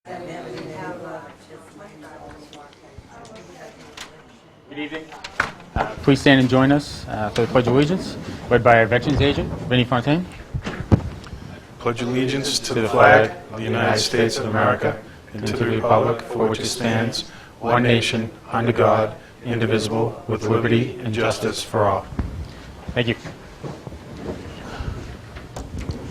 Good evening. Please stand and join us for the Pledge of Allegiance, led by our Veterans Agent, Vinnie Fontaine. Pledge allegiance to the flag of the United States of America and to the republic for which it stands, one nation, under God, indivisible, with liberty and justice for all. Thank you.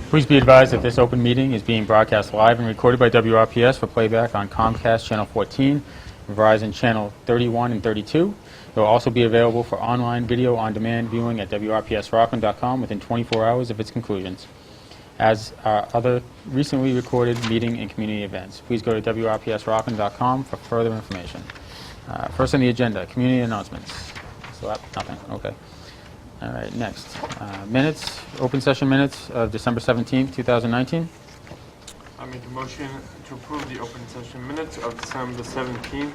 Please be advised that this open meeting is being broadcast live and recorded by WRPS for playback on Comcast Channel 14, Verizon Channel 31 and 32. It will also be available for online video on-demand viewing at WRPSRockland.com within 24 hours of its conclusions, as are other recently recorded meeting and community events. Please go to WRPSRockland.com for further information. First on the agenda, community announcements. Nothing. Okay. All right, next. Minutes, open session minutes of December 17th, 2019. I make a motion to approve the open session minutes of December 17th,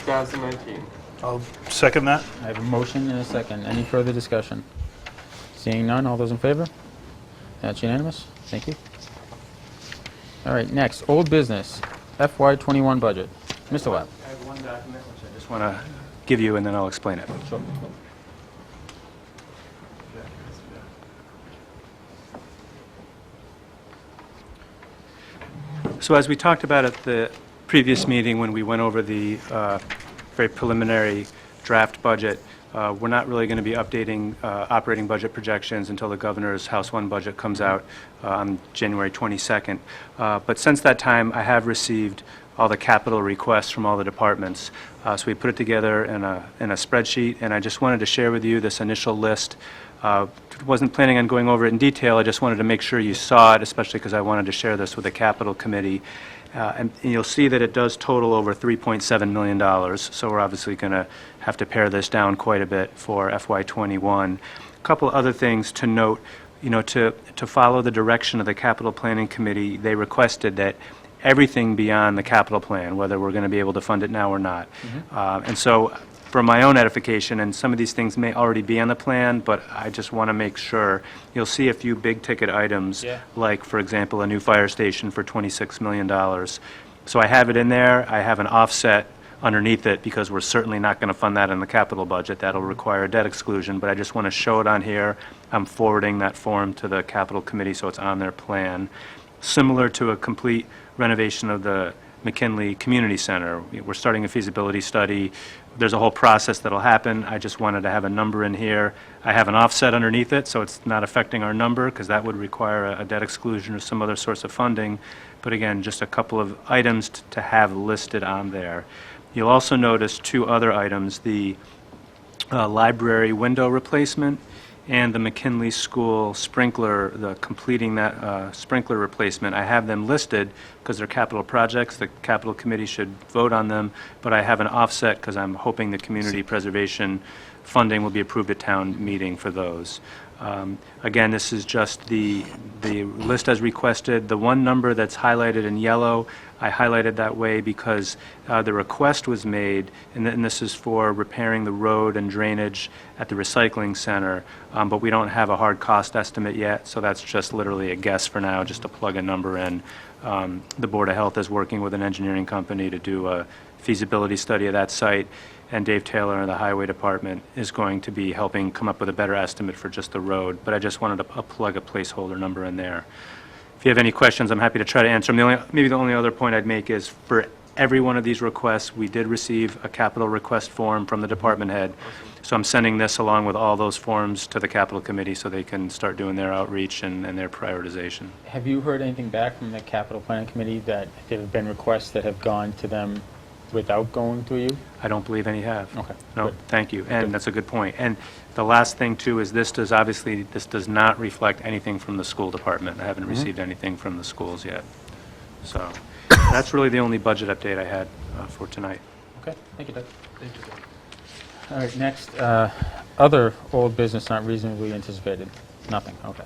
2019. I'll second that. I have a motion and a second. Any further discussion? Seeing none, all those in favor? That's unanimous. Thank you. All right, next, old business, FY21 budget. Mr. Lapp. I have one document which I just want to give you, and then I'll explain it. Sure. So as we talked about at the previous meeting when we went over the very preliminary draft budget, we're not really going to be updating operating budget projections until the governor's House 1 budget comes out on January 22nd. But since that time, I have received all the capital requests from all the departments. So we put it together in a spreadsheet, and I just wanted to share with you this initial list. Wasn't planning on going over it in detail. I just wanted to make sure you saw it, especially because I wanted to share this with the capital committee. And you'll see that it does total over $3.7 million, so we're obviously going to have to pare this down quite a bit for FY21. A couple other things to note, to follow the direction of the capital planning committee, they requested that everything beyond the capital plan, whether we're going to be able to fund it now or not. And so for my own edification, and some of these things may already be on the plan, but I just want to make sure, you'll see a few big ticket items, like, for example, a new fire station for $26 million. So I have it in there. I have an offset underneath it because we're certainly not going to fund that in the capital budget. That'll require a debt exclusion, but I just want to show it on here. I'm forwarding that form to the capital committee so it's on their plan. Similar to a complete renovation of the McKinley Community Center. We're starting a feasibility study. There's a whole process that'll happen. I just wanted to have a number in here. I have an offset underneath it, so it's not affecting our number, because that would require a debt exclusion or some other source of funding. But again, just a couple of items to have listed on there. You'll also notice two other items, the library window replacement and the McKinley School sprinkler, completing that sprinkler replacement. I have them listed because they're capital projects. The capital committee should vote on them, but I have an offset because I'm hoping the community preservation funding will be approved at town meeting for those. Again, this is just the list as requested. The one number that's highlighted in yellow, I highlighted that way because the request was made, and this is for repairing the road and drainage at the recycling center, but we don't have a hard cost estimate yet, so that's just literally a guess for now, just to plug a number in. The Board of Health is working with an engineering company to do a feasibility study of that site, and Dave Taylor in the Highway Department is going to be helping come up with a better estimate for just the road, but I just wanted to plug a placeholder number in there. If you have any questions, I'm happy to try to answer them. Maybe the only other point I'd make is for every one of these requests, we did receive a capital request form from the department head. So I'm sending this along with all those forms to the capital committee so they can start doing their outreach and their prioritization. Have you heard anything back from the capital planning committee that there have been requests that have gone to them without going through you? I don't believe any have. Okay. No, Good. thank you. And that's a good point. And the last thing, too, is this does not reflect anything from the school department. I haven't received anything from the schools yet. So that's really the only budget update I had for tonight. Okay. Thank you, Doug. Thank you, Doug. All right, next, other old business not reasonably anticipated. Nothing. Okay.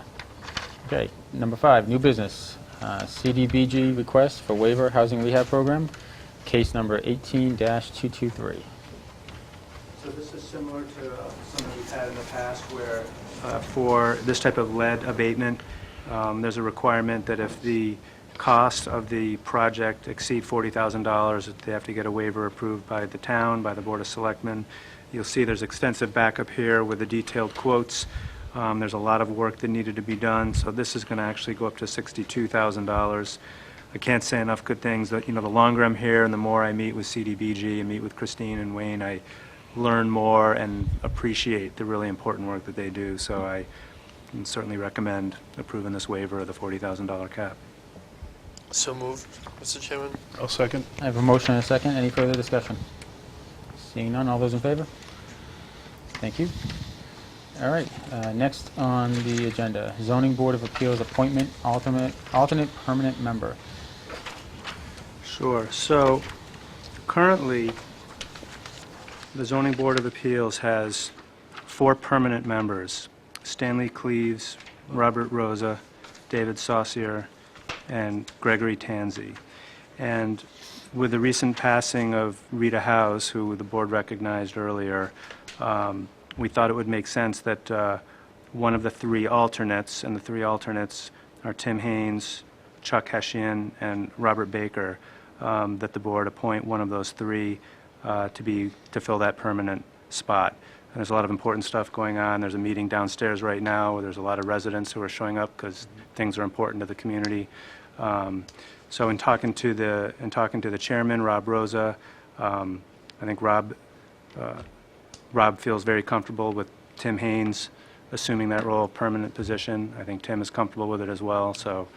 Okay, number 5, new business. CDBG request for waiver housing rehab program, case number 18-223. So this is similar to some that we've had in the past where for this type of lead abatement, there's a requirement that if the costs of the project exceed $40,000, they have to get a waiver approved by the town, by the Board of Selectmen. You'll see there's extensive backup here with the detailed quotes. There's a lot of work that needed to be done, so this is going to actually go up to $62,000. I can't say enough good things. That, the longer I'm here and the more I meet with CDBG and meet with Christine and Wayne, I learn more and appreciate the really important work that they do. So I can certainly recommend approving this waiver of the $40,000 cap. So moved, Mr. Chairman. I'll second. I have a motion and a second. Any further discussion? Seeing none, all those in favor? Thank you. All right, next on the agenda, Zoning Board of Appeals appointment, alternate permanent member. Sure. So currently, the Zoning Board of Appeals has 4 permanent members: Stanley Cleaves, Robert Rosa, David Saucier, and Gregory Tansey. And with the recent passing of Rita House, who the board recognized earlier, we thought it would make sense that one of the 3 alternates, and the 3 alternates are Tim Haynes, Chuck Heshian, and Robert Baker, that the board appoint one of those 3 to fill that permanent spot. And there's a lot of important stuff going on. There's a meeting downstairs right now where there's a lot of residents who are showing up because things are important to the community. So in talking to the chairman, Rob Rosa, I think Rob feels very comfortable with Tim Haynes assuming that role, permanent position. I think Tim is comfortable with it as well. So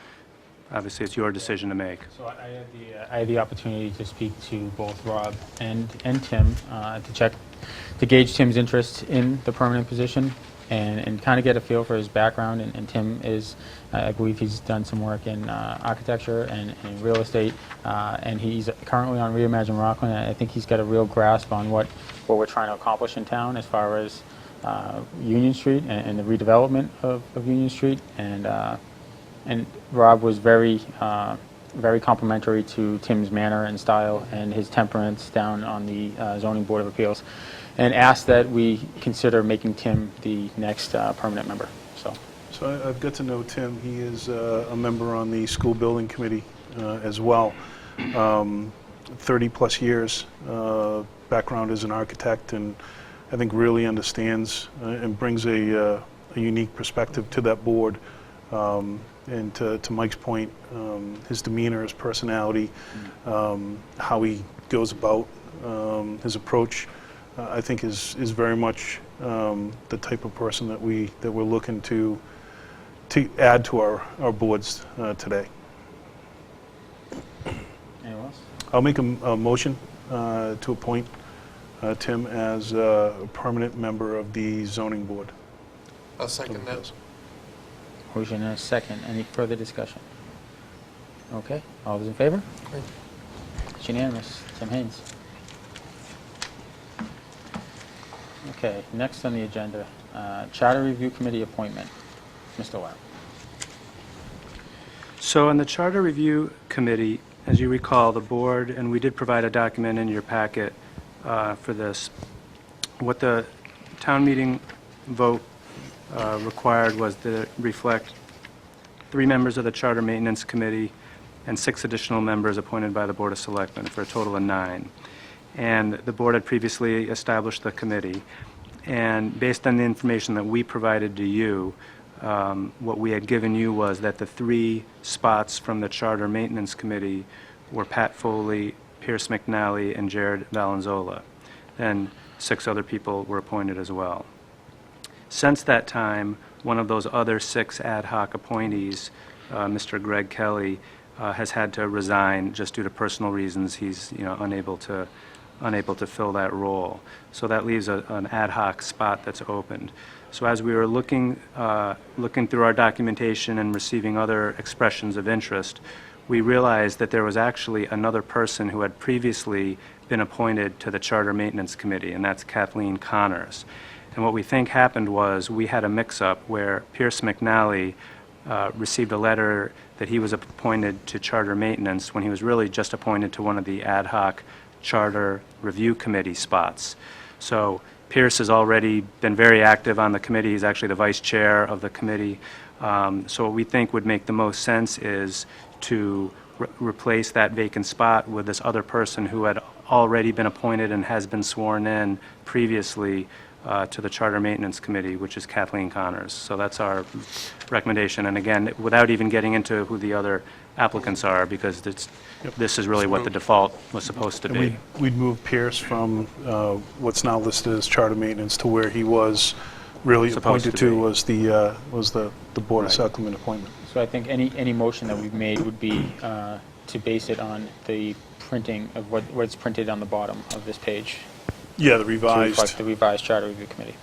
obviously, it's your decision to make. So I had the opportunity to speak to both Rob and Tim to gauge Tim's interest in the permanent position and kind of get a feel for his background. And Tim is, I believe he's done some work in architecture and in real estate, and he's currently on Reimagine Rockland. I think he's got a real grasp on what we're trying to accomplish in town as far as Union Street and the redevelopment of Union Street. And Rob was very complimentary to Tim's manner and style and his temperance down on the Zoning Board of Appeals, and asked that we consider making Tim the next permanent member. So I've got to know Tim. He is a member on the school building committee as well. 30-plus years, background as an architect, and I think really understands and brings a unique perspective to that board. And to Mike's point, his demeanor, his personality, how he goes about his approach, I think is very much the type of person that we're looking to add to our boards today. Anyone else? I'll make a motion to appoint Tim as a permanent member of the zoning board. I'll second that. Motion and a second. Any further discussion? Okay. All those in favor? Great. It's unanimous. Tim Haynes. Okay. Next on the agenda, Charter Review Committee appointment. Mr. Lau. So on the Charter Review Committee, as you recall, the board, and we did provide a document in your packet for this, what the town meeting vote required was to reflect 3 members of the Charter Maintenance Committee and 6 additional members appointed by the Board of Selectmen for a total of 9. And the board had previously established the committee. And based on the information that we provided to you, what we had given you was that the 3 spots from the Charter Maintenance Committee were Pat Foley, Pierce McNally, and Jared Valenzola. And 6 other people were appointed as well. Since that time, one of those other 6 ad hoc appointees, Mr. Greg Kelly, has had to resign just due to personal reasons. He's unable to fill that role. So that leaves an ad hoc spot that's opened. So as we were looking through our documentation and receiving other expressions of interest, we realized that there was actually another person who had previously been appointed to the Charter Maintenance Committee, and that's Kathleen Connors. And what we think happened was we had a mix-up where Pierce McNally received a letter that he was appointed to Charter Maintenance when he was really just appointed to one of the ad hoc Charter Review Committee spots. So Pierce has already been very active on the committee. He's actually the vice chair of the committee. So what we think would make the most sense is to replace that vacant spot with this other person who had already been appointed and has been sworn in previously to the Charter Maintenance Committee, which is Kathleen Connors. So that's our recommendation. And again, without even getting into who the other applicants are, because this is really what the default was supposed to And be. we'd move Pierce from what's now listed as charter maintenance to where he was really Supposed appointed to to be. was the Board of Right. Selectmen appointment. So I think any motion that we've made would be to base it on the printing of what's printed on the bottom of this page, Yeah, the to reflect revised. the revised Charter Review Committee.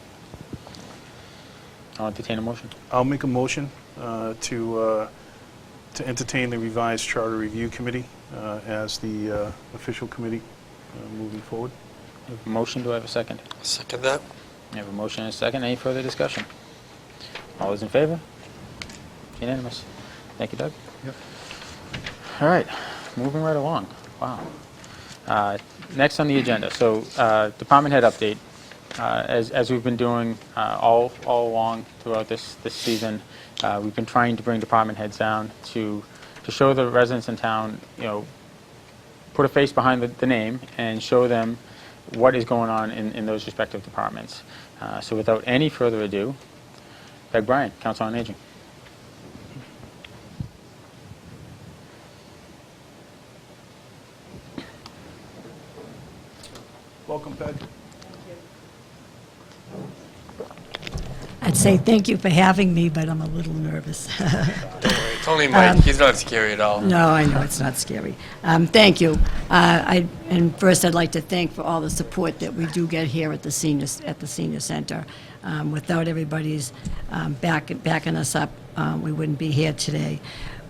I'll entertain a motion. I'll make a motion to entertain the revised Charter Review Committee as the official committee moving forward. Motion, do I have a second? Second that. I have a motion and a second. Any further discussion? All those in favor? Unanimous. Thank you, Doug. Yep. All right, moving right along. Wow. Next on the agenda, so department head update. As we've been doing all along throughout this season, we've been trying to bring department heads down to show the residents in town, put a face behind the name and show them what is going on in those respective departments. So without any further ado, Doug Bryan, Council on Aging. Welcome, Peg. I'd say thank you for having me, but I'm a little nervous. Don't worry. It's only Mike. He's not scary at all. No, I know, it's not scary. Thank you. And first, I'd like to thank for all the support that we do get here at the senior center. Without everybody's backing us up, we wouldn't be here today.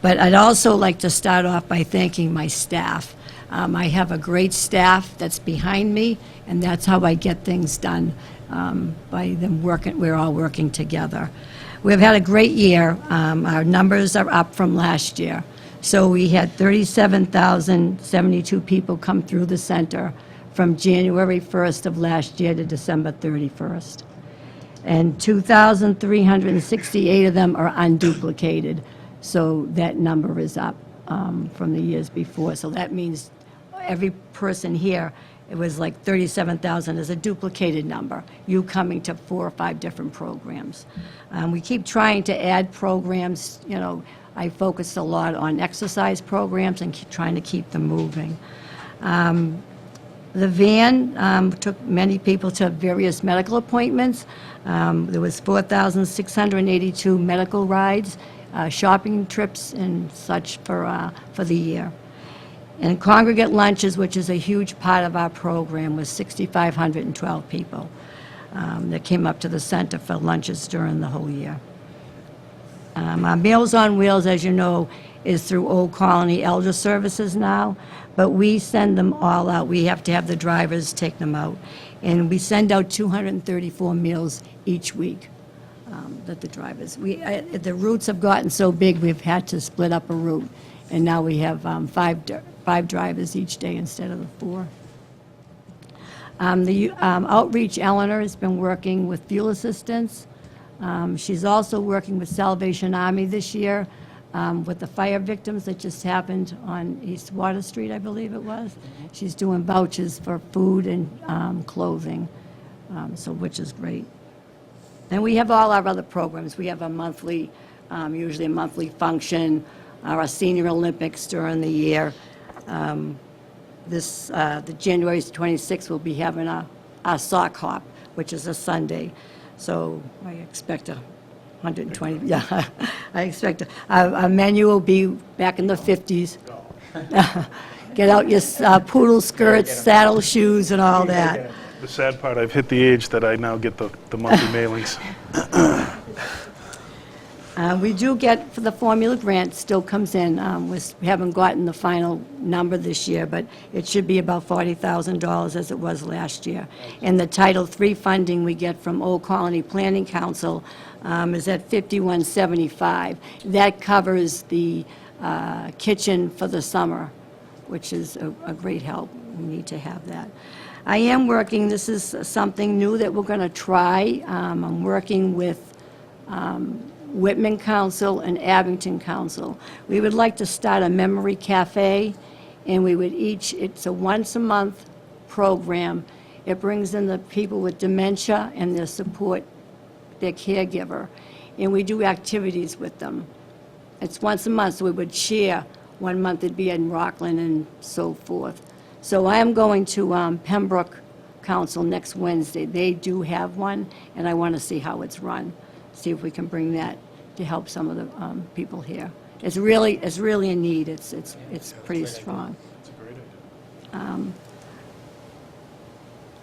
But I'd also like to start off by thanking my staff. I have a great staff that's behind me, and that's how I get things done, by them working. We're all working together. We've had a great year. Our numbers are up from last year. So we had 37,072 people come through the center from January 1st of last year to December 31st. And 2,368 of them are unduplicated. So that number is up from the years before. So that means every person here, it was like 37,000 is a duplicated number, you coming to 4 or 5 different programs. We keep trying to add programs. I focus a lot on exercise programs and trying to keep them moving. The van took many people to various medical appointments. There was 4,682 medical rides, shopping trips and such for the year. And congregate lunches, which is a huge part of our program, was 6,512 people that came up to the center for lunches during the whole year. Our Meals on Wheels, as you know, is through Old Colony Elder Services now, but we send them all out. We have to have the drivers take them out. And we send out 234 meals each week that the drivers. The routes have gotten so big, we've had to split up a route. And now we have 5 drivers each day instead of the 4. The Outreach Eleanor has been working with fuel assistance. She's also working with Salvation Army this year with the fire victims that just happened on East Water Street, I believe it was. She's doing vouchers for food and clothing, which is great. And we have all our other programs. We have a monthly, usually a monthly function, our Senior Olympics during the year. The January 26th, we'll be having our sock hop, which is a Sunday. So I expect 120, yeah, I expect our menu will be back in the 50s. Get out your poodle skirts, saddle shoes, and all that. The sad part, I've hit the age that I now get the monthly mailings. We do get, for the formula grant, still comes in. We haven't gotten the final number this year, but it should be about $40,000 as it was last year. And the Title III funding we get from Old Colony Planning Council is at $51.75. That covers the kitchen for the summer, which is a great help. We need to have that. I am working, this is something new that we're going to try. I'm working with Whitman Council and Abington Council. We would like to start a memory cafe, and we would it's a once-a-month program. It brings in the people with dementia and their support, their caregiver, and we do activities with them. It's once a month, so we would share. 1 month it'd be in Rockland and so forth. So I am going to Pembroke Council next Wednesday. They do have one, and I want to see how it's run, see if we can bring that to help some of the people here. It's really a need. It's pretty strong. It's a great idea.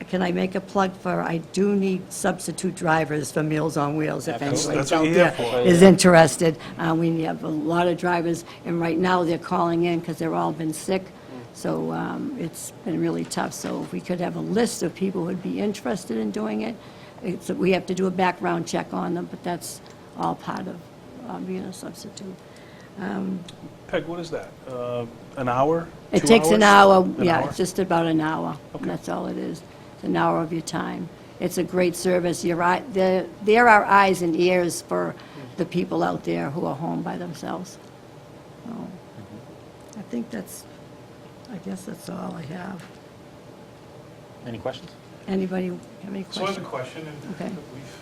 Can I make a plug for, I do need substitute drivers for Meals on Wheels, if anybody That's what out you're here there for. is interested. We have a lot of drivers, and right now they're calling in because they've all been sick, so it's been really tough. So if we could have a list of people who would be interested in doing it, we have to do a background check on them, but that's all part of being a substitute. Peg, what is that? An hour? It 2 takes an hours? hour, yeah, hour? it's just about an hour, and that's all it is. It's an hour of your time. It's a great service. There are eyes and ears for the people out there who are home by themselves. So, I guess that's all I have. Any questions? Anybody have any So I have a questions? question, and Okay. we've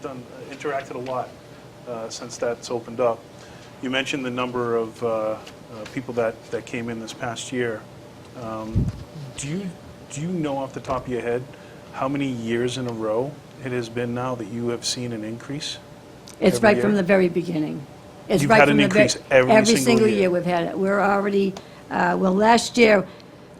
done, interacted a lot since that's opened up. You mentioned the number of people that came in this past year. Do you know off the top of your head how many years in a row it has been now that you have seen an increase? It's every right from year? the very beginning. It's You've right had from an the ve- increase every single year? we've had it. We're already, well, last year,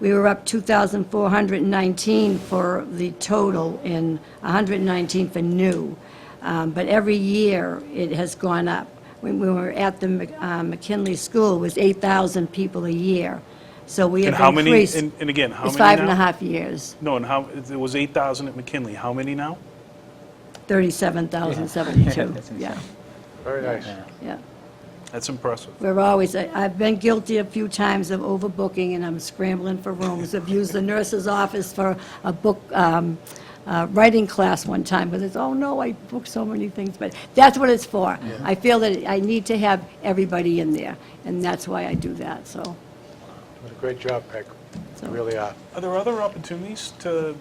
we were up 2,419 for the total and 119 for new. But every year, it has gone up. When we were at the McKinley School, it was 8,000 people a year. So we And have how many, increased. and again, how many It's now? 5.5 years, No, and how, it was 8,000 at McKinley. How many now? 37,072. That's insane. Yeah, Very nice. yeah. That's impressive. We're always, I've been guilty a few times of overbooking, and I'm scrambling for rooms. I've used the nurse's office for a book, writing class one time, but it's, oh no, I booked so many things, but that's what it's for. I feel that I need to have everybody in there, and that's why I do that, so. Did a great job, Peg. So- You really are. Are there other opportunities to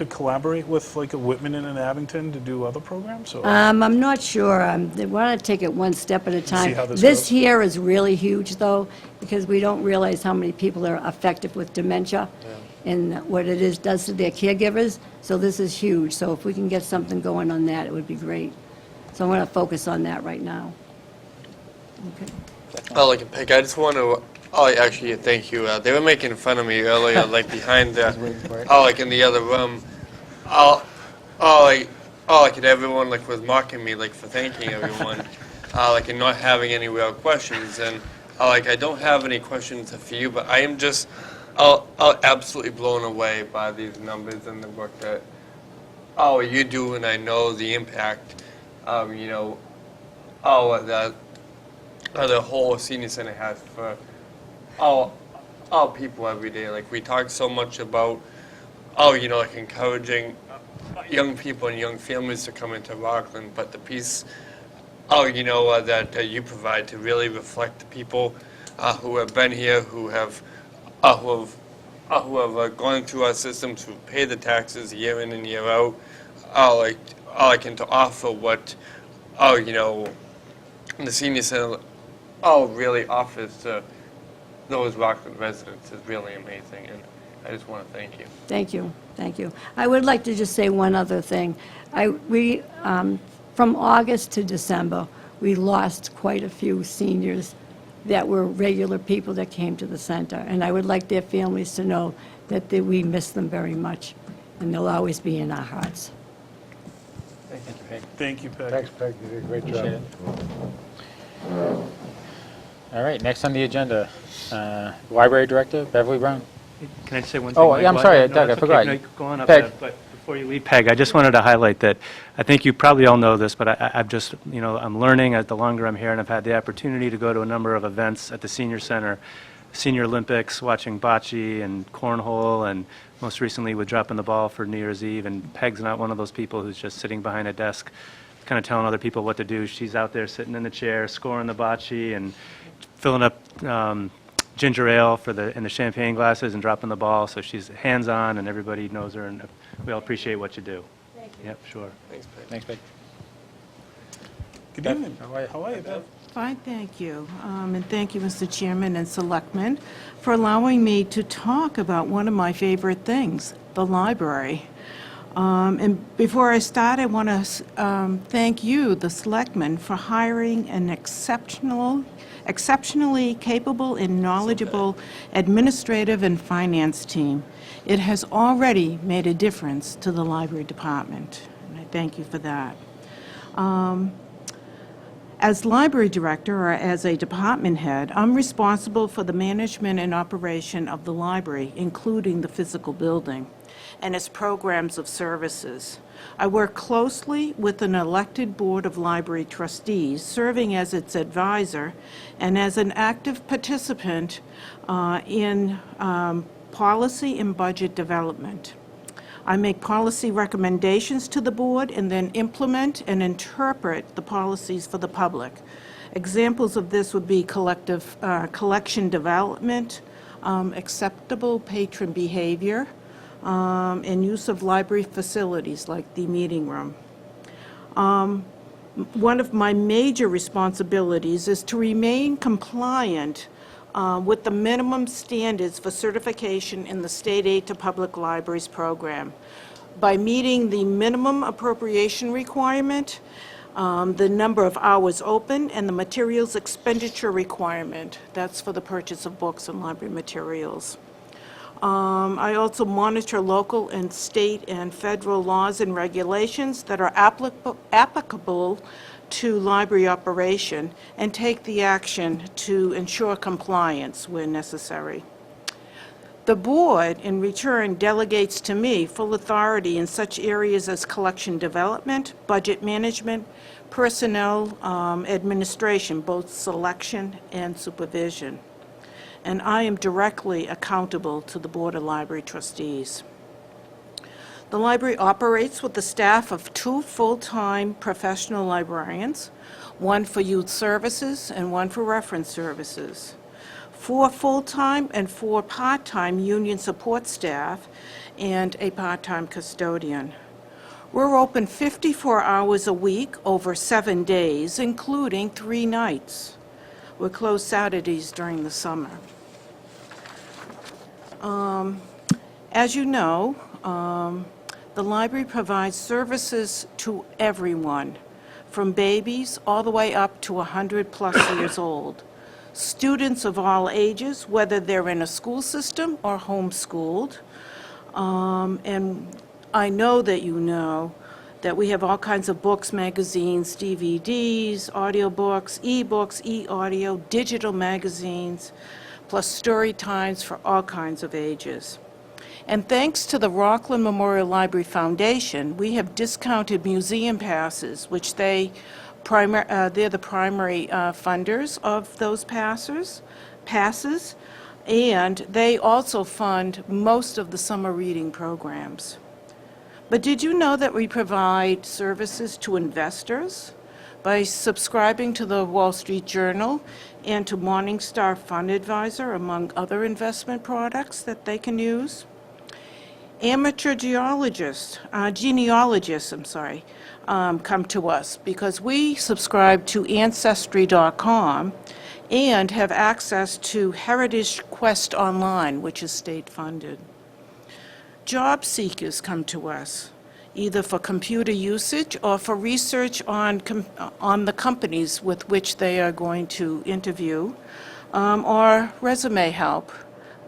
collaborate with like a Whitman and an Abington to do other programs? Or I'm not sure. They want to take it one step at a time. how this This goes? here is really huge, though, because we don't realize how many people are affected with dementia and what it does to their caregivers. So this is huge. So if we can get something going on that, it would be great. So I'm going to focus on that right now. Okay. Oh, like a pick. I just want to. Oh, actually, thank you. They were making fun of me earlier, like behind the. Oh, like in the other room. Like everyone like was mocking me, like for thanking everyone, like and not having any real questions. And like I don't have any questions for you, but I am just, absolutely blown away by these numbers and the work that, you do, and I know the impact, that the whole senior center has for all people every day. Like we talk so much about, like encouraging young people and young families to come into Rockland, but the piece, that you provide to really reflect the people who have been here, who have gone through our systems, who pay the taxes year in and year out, and to offer what, the senior center, really offers to those Rockland residents is really amazing, and I just want to thank you. Thank you, thank you. I would like to just say one other thing. From August to December, we lost quite a few seniors that were regular people that came to the center, and I would like their families to know that we miss them very much, and they'll always be in our hearts. Thank you, Peg. thank you, Peg. Thanks, Peg. You did a great Appreciate job. it. All right, next on the agenda, Library Director Beverly Brown. Can I just say one thing? Oh, Mike? yeah, I'm Well, sorry, no, Doug, that's I okay. forgot. No, you go on up Peg. there, but before you leave, Peg, I just wanted to highlight that I think you probably all know this, but I've just, I'm learning the longer I'm here, and I've had the opportunity to go to a number of events at the Senior Center, Senior Olympics, watching bocce and cornhole and most recently with dropping the ball for New Year's Eve, and Peg's not one of those people who's just sitting behind a desk kind of telling other people what to do. She's out there sitting in the chair, scoring the bocce and filling up ginger ale in the champagne glasses and dropping the ball. So she's hands-on, and everybody knows her, and we all appreciate what you do. Thank you. Yep, sure. Thanks, Peg. Thanks, Peg. Good evening. How are you, Bev? Fine, thank you. And thank you, Mr. Chairman and Selectmen, for allowing me to talk about one of my favorite things, the library. And before I start, I want to thank you, the Selectmen, for hiring an exceptionally capable and knowledgeable administrative and finance team. It has already made a difference to the library department, and I thank you for that. As library director or as a department head, I'm responsible for the management and operation of the library, including the physical building and its programs of services. I work closely with an elected board of library trustees, serving as its advisor and as an active participant in policy and budget development. I make policy recommendations to the board and then implement and interpret the policies for the public. Examples of this would be collection development, acceptable patron behavior, and use of library facilities like the meeting room. One of my major responsibilities is to remain compliant with the minimum standards for certification in the State Aid to Public Libraries program by meeting the minimum appropriation requirement, the number of hours open, and the materials expenditure requirement. That's for the purchase of books and library materials. I also monitor local and state and federal laws and regulations that are applicable to library operation and take the action to ensure compliance where necessary. The board, in return, delegates to me full authority in such areas as collection development, budget management, personnel administration, both selection and supervision. And I am directly accountable to the Board of Library Trustees. The library operates with a staff of 2 full-time professional librarians, 1 for youth services and 1 for reference services, 4 full-time and 4 part-time union support staff, and a part-time custodian. We're open 54 hours a week over 7 days, including 3 nights. We're closed Saturdays during the summer. As you know, the library provides services to everyone, from babies all the way up to 100+ years old. Students of all ages, whether they're in a school system or homeschooled. And I know that we have all kinds of books, magazines, DVDs, audiobooks, e-books, e-audio, digital magazines, plus story times for all kinds of ages. And thanks to the Rockland Memorial Library Foundation, we have discounted museum passes, which they're the primary funders of those passes, and they also fund most of the summer reading programs. But did you know that we provide services to investors by subscribing to the Wall Street Journal and to Morningstar Fund Advisor, among other investment products that they can use? Amateur genealogists, come to us because we subscribe to Ancestry.com and have access to Heritage Quest Online, which is state-funded. Job seekers come to us, either for computer usage or for research on the companies with which they are going to interview, or resume help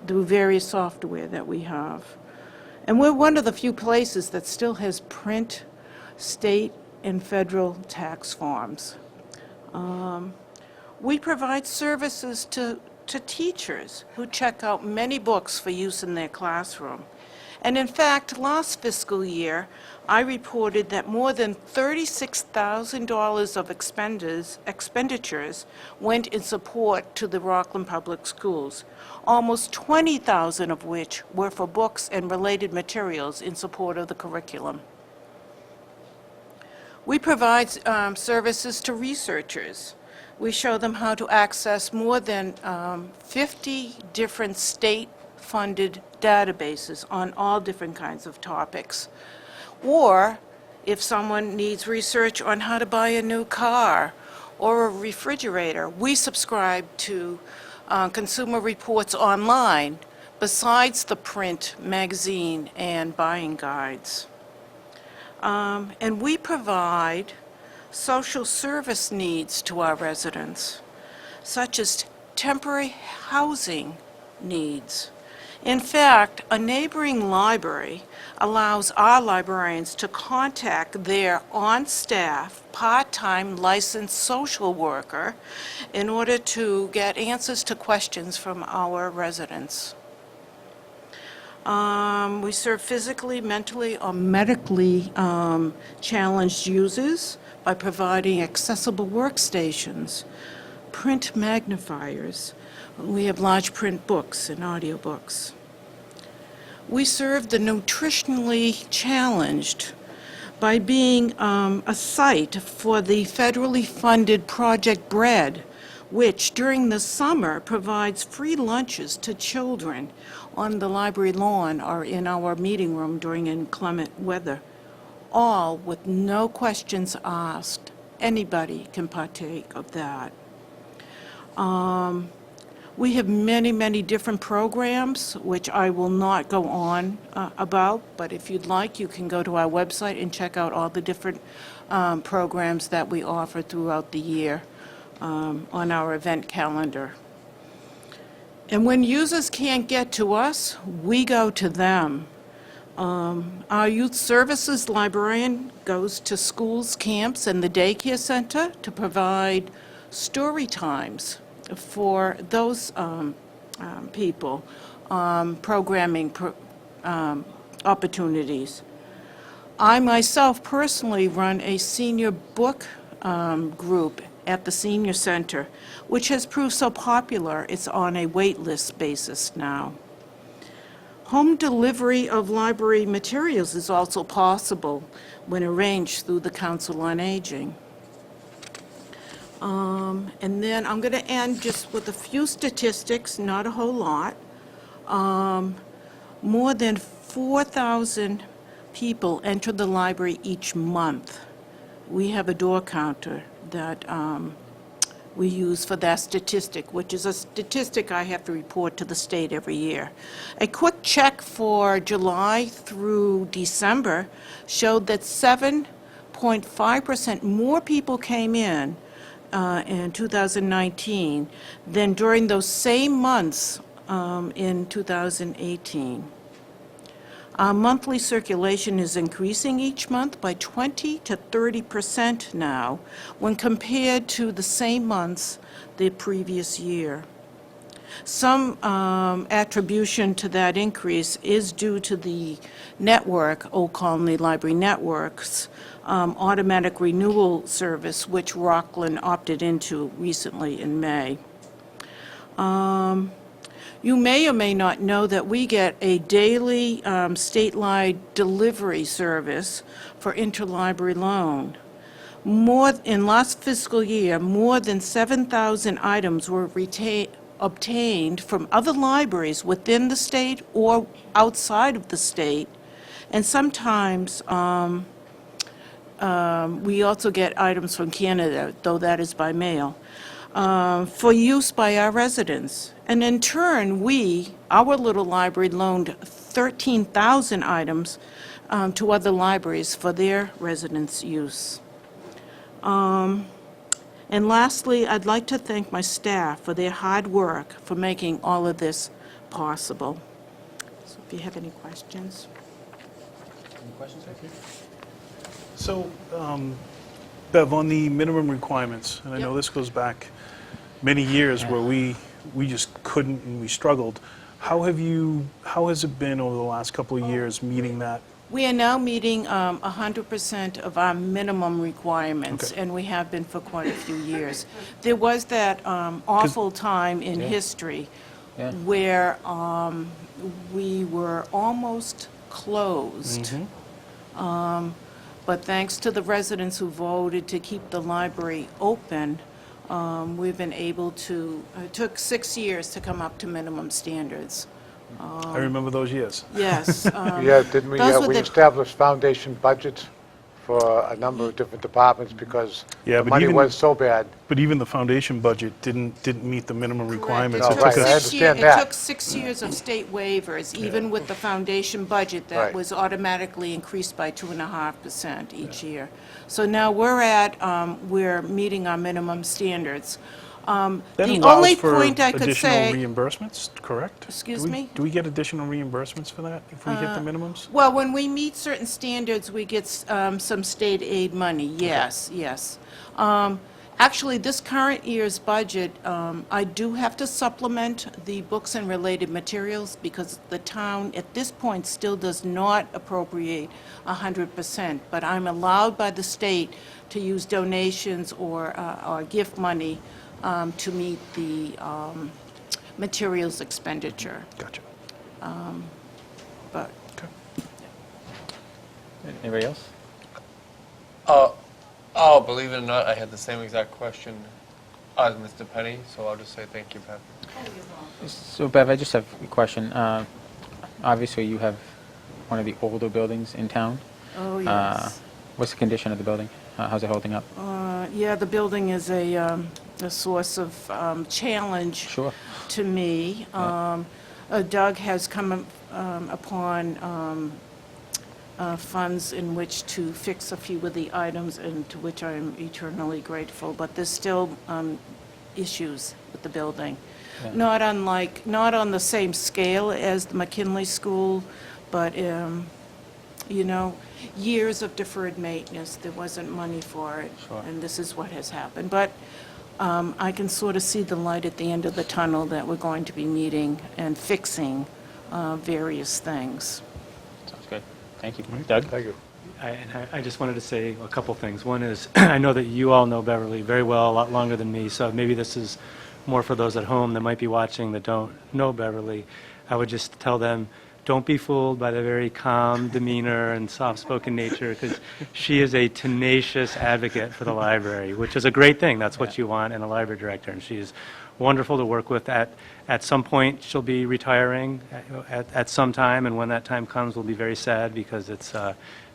through various software that we have. And we're one of the few places that still has print, state, and federal tax forms. We provide services to teachers who check out many books for use in their classroom. And in fact, last fiscal year, I reported that more than $36,000 of expenditures went in support to the Rockland Public Schools, almost $20,000 of which were for books and related materials in support of the curriculum. We provide services to researchers. We show them how to access more than 50 different state-funded databases on all different kinds of topics. Or if someone needs research on how to buy a new car or a refrigerator, we subscribe to Consumer Reports online besides the print magazine and buying guides. And we provide social service needs to our residents, such as temporary housing needs. In fact, a neighboring library allows our librarians to contact their on-staff, part-time licensed social worker in order to get answers to questions from our residents. We serve physically, mentally, or medically challenged users by providing accessible workstations, print magnifiers. We have large print books and audiobooks. We serve the nutritionally challenged by being a site for the federally funded Project Bread, which during the summer provides free lunches to children on the library lawn or in our meeting room during inclement weather, all with no questions asked. Anybody can partake of that. We have many, many different programs, which I will not go on about, but if you'd like, you can go to our website and check out all the different programs that we offer throughout the year on our event calendar. And when users can't get to us, we go to them. Our youth services librarian goes to schools, camps, and the daycare center to provide story times for those people, programming opportunities. I myself personally run a senior book group at the senior center, which has proved so popular it's on a wait list basis now. Home delivery of library materials is also possible when arranged through the Council on Aging. And then I'm going to end just with a few statistics, not a whole lot. More than 4,000 people enter the library each month. We have a door counter that we use for that statistic, which is a statistic I have to report to the state every year. A quick check for July through December showed that 7.5% more people came in 2019 than during those same months in 2018. Our monthly circulation is increasing each month by 20 to 30% now when compared to the same months the previous year. Some attribution to that increase is due to the network, Old Colony Library Network's automatic renewal service, which Rockland opted into recently in May. You may or may not know that we get a daily statewide delivery service for interlibrary loan. In last fiscal year, more than 7,000 items were obtained from other libraries within the state or outside of the state, and sometimes we also get items from Canada, though that is by mail, for use by our residents. And in turn, our little library, loaned 13,000 items to other libraries for their residents' use. And lastly, I'd like to thank my staff for their hard work for making all of this possible. So if you have any questions. Any questions? So, Bev, on the minimum requirements, and I know Yep. this goes back many years where we just couldn't and we struggled. How has it been over the last couple of years meeting that? We are now meeting 100% of our minimum requirements, Okay. and we have been for quite a few years. There was that awful time in history Yeah. where we were almost closed. But thanks to the residents who voted to keep the library open, we've been able to, it took 6 years to come up to minimum standards. I remember those years. Yes. Yeah, didn't we, those were we the- established foundation budgets for a number of different departments because Yeah, the but money even- was so bad. But even the foundation budget didn't meet the minimum requirements. Correct. It No, took right, I us, understand It that. took 6 years of state waivers, even with the foundation budget that Right. was automatically increased by 2.5% each year. So now we're meeting our minimum standards. that The allows only for point I could additional say, reimbursements, correct? Excuse Do we- me? Do we get additional reimbursements for that if we hit the minimums? well, when we meet certain standards, we get some state aid money, yes, yes. Actually, this current year's budget, I do have to supplement the books and related materials because the town, at this point, still does not appropriate 100%, but I'm allowed by the state to use donations or gift money to meet the materials expenditure. Gotcha. But Anybody else? Oh, believe it or not, I had the same exact question as Mr. Penny, so I'll just say thank you, Bev. So Bev, I just have a question. Obviously, you have one of the older buildings in town. Oh, yes. What's the condition of the building? How's it holding up? Yeah, the building is a source of challenge Sure. to me. Doug has come upon funds in which to fix a few of the items, and to which I'm eternally grateful, but there's still issues with the building. Yeah. Not on the same scale as the McKinley School, but, you know, years of deferred maintenance, there wasn't money for it. Sure. And this is what has happened. But I can sort of see the light at the end of the tunnel that we're going to be meeting and fixing various things. Sounds good. Thank you. Doug? Thank you. I just wanted to say a couple things. One is, I know that you all know Beverly very well, a lot longer than me, so maybe this is more for those at home that might be watching that don't know Beverly. I would just tell them, don't be fooled by the very calm demeanor and soft-spoken nature, because she is a tenacious advocate for the library, which is a great thing. That's what you want in a library director, and she is wonderful to work with. At some point, she'll be retiring at some time, and when that time comes, we'll be very sad, because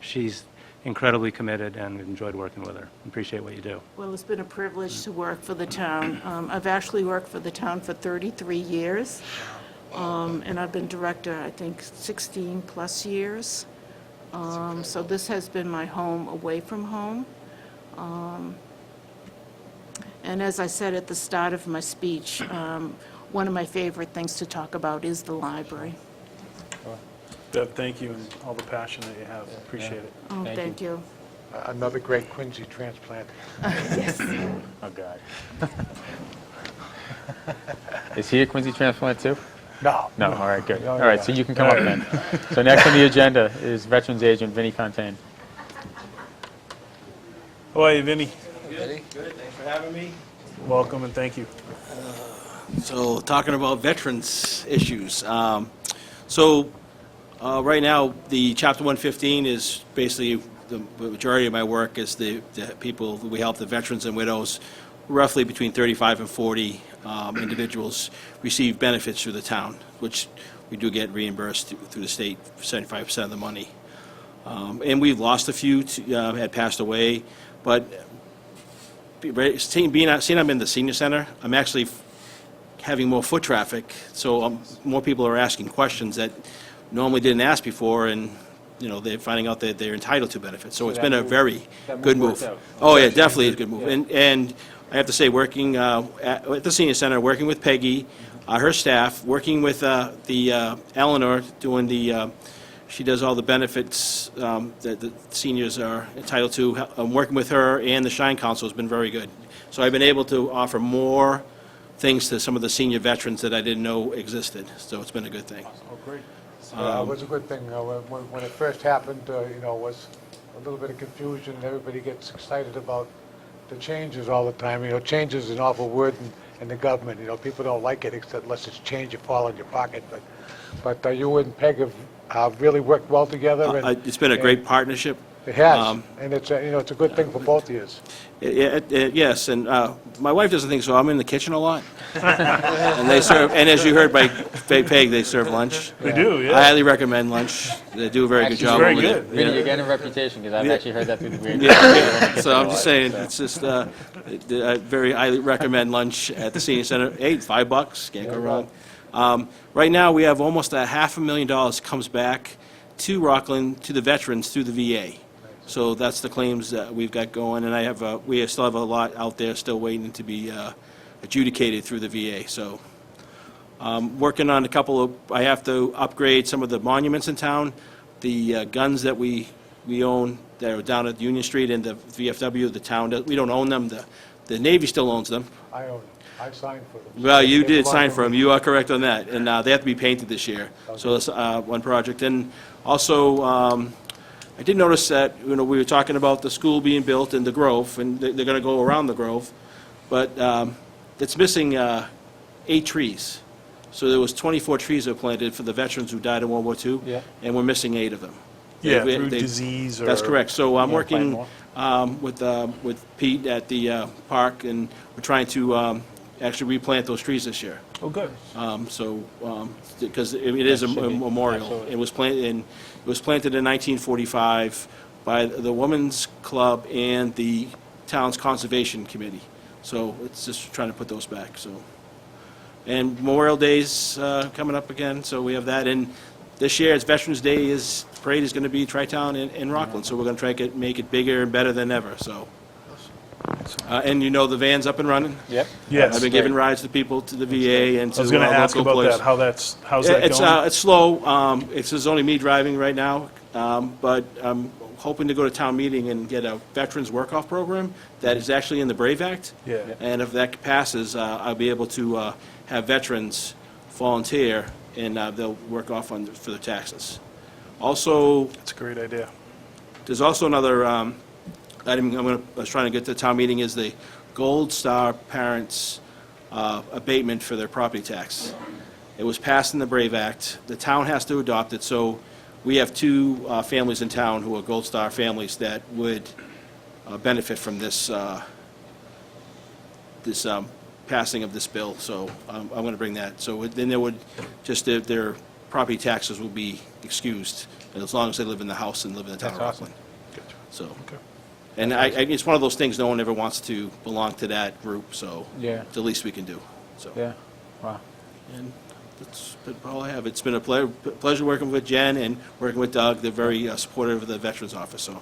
she's incredibly committed, and we've enjoyed working with her. Appreciate what you do. Well, it's been a privilege to work for the town. I've actually worked for the town for 33 years, and I've been director, I think, 16-plus years. So this has been my home away from home. And as I said at the start of my speech, one of my favorite things to talk about is the library. Bev, thank you, and all the passion that you have. Appreciate it. Oh, Thank thank you. Another great Quincy transplant. Oh, God. Is he a Quincy transplant, too? No. No, all right, good. No, All right, no. so you can come up then. So next on the agenda is Veterans Agent Vinnie Fontaine. How are you, Vinny? Ready? Thanks for having me. Welcome, and thank you. So, talking about veterans issues. Right now, the Chapter 115 is basically, the majority of my work is the people, we help the veterans and widows, roughly between 35 and 40 individuals receive benefits through the town, which we do get reimbursed through the state for 75% of the money. And we've lost a few, had passed away, but seeing I'm in the senior center, I'm actually having more foot traffic, so more people are asking questions that normally didn't ask before, and, you know, they're finding out that they're entitled to benefits. So it's been a very good move. Oh, yeah, definitely a good move. And I have to say, working at the senior center, working with Peggy, her staff, working with the Eleanor, doing she does all the benefits that the seniors are entitled to. Working with her and the Shine Council has been very good. So I've been able to offer more things to some of the senior veterans that I didn't know existed, so it's been a good thing. Oh, great. It was a good thing. When it first happened, was a little bit of confusion, and everybody gets excited about the changes all the time. Change is an awful word in the government. People don't like it except unless it's change you fall in your pocket. But you and Peg have really worked well together. And It's been a great partnership. It has, and it's a good thing for both of you. Yes, and my wife doesn't think so. I'm in the kitchen a lot. And they serve, and as you heard by Peg, they serve lunch. They do, yeah. I highly recommend lunch. They do a very good job. very over there. good. Vinny, you're getting a reputation, because I've actually heard that through the grapevine. Yeah, so I'm just saying, it's just, I very highly recommend lunch at the senior center. Hey, $5, can't go wrong. Right now, we have almost $500,000 comes back to Rockland, to the veterans, through the VA. So that's the claims that we've got going, and we still have a lot out there still waiting to be adjudicated through the VA. So working on a couple of, I have to upgrade some of the monuments in town. The guns that we own that are down at Union Street and the VFW, the town, we don't own them. The Navy still owns them. I own them. I signed for them. Well, you They did belong sign to for them, me. you are correct on that, and they have to be painted this year. So that's one project. And also, I did notice that, we were talking about the school being built in the Grove, and they're going to go around the Grove, but it's missing 8 trees. So there was 24 trees that were planted for the veterans who died in World War II, Yeah. and we're missing 8 of them. Yeah, They- through they- disease or... That's correct. So I'm Yeah, working plant with Pete at the park, and we're trying to actually replant those trees this year. Oh, good. Because it is a That should be, memorial. absolutely. It was planted in 1945 by the Women's Club and the town's Conservation Committee. So it's just trying to put those back, so. And Memorial Day's coming up again, so we have that. And this year, it's Veterans Day, parade is going to be Tri-Town in Rockland, so we're going to try to make it bigger and better than ever, so. And the van's up and running. Yep. Yes. I've been giving rides to people to the VA and to I was going to ask local about employees. that, how's that going? It's slow. It's only me driving right now, but I'm hoping to go to town meeting and get a veterans work-off program that is actually in the BRAVE Act. Yeah. And if that passes, I'll be able to have veterans volunteer, and they'll work off for their taxes. Also, That's a great idea. there's also another item I was trying to get to the town meeting is the Gold Star parents abatement for their property tax. It was passed in the BRAVE Act. The town has to adopt it, so we have 2 families in town who are Gold Star families that would benefit from this passing of this bill. So I'm going to bring that. So then there would just their property taxes will be excused as long as they live in the house and live in the town of That's awesome. Rockland. So. Okay. And it's one of those things, no one ever wants to belong to that group, so Yeah. it's the least we can do, so. Yeah, wow. And that's all I have. It's been a pleasure working with Jen and working with Doug. They're very supportive of the Veterans Office, so,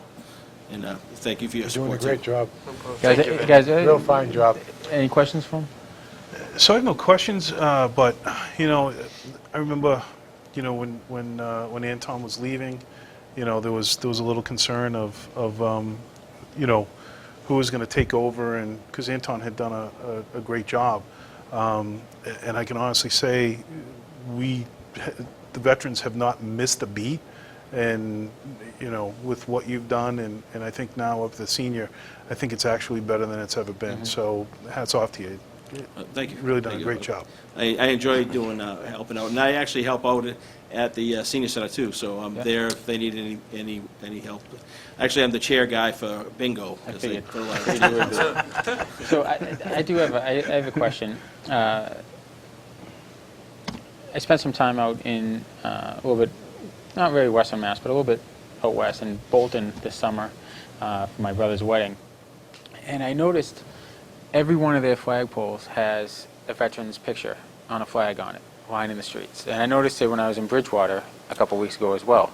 and thank you for your You're doing a support, too. great job. Guys, Real fine job. any questions for him? So I have no questions, but, I remember, when Anton was leaving, there was a little concern of who was going to take over, and because Anton had done a great job. And I can honestly say, the veterans have not missed a beat, and, with what you've done, and I think now of the senior, I think it's actually better than it's ever been. So hats off to you. Thank you. Really done Thank a you. great job. I enjoy doing, helping out, and I actually help out at the senior center, too, so I'm there if they need any help. Actually, I'm the chair guy for bingo. I 'cause they figured. put a lot of- So I have a question. I spent some time out in a little bit, not really Western Mass, but a little bit out west in Bolton this summer for my brother's wedding. And I noticed every one of their flagpoles has a veteran's picture on a flag on it, lining the streets. And I noticed it when I was in Bridgewater a couple weeks ago as well.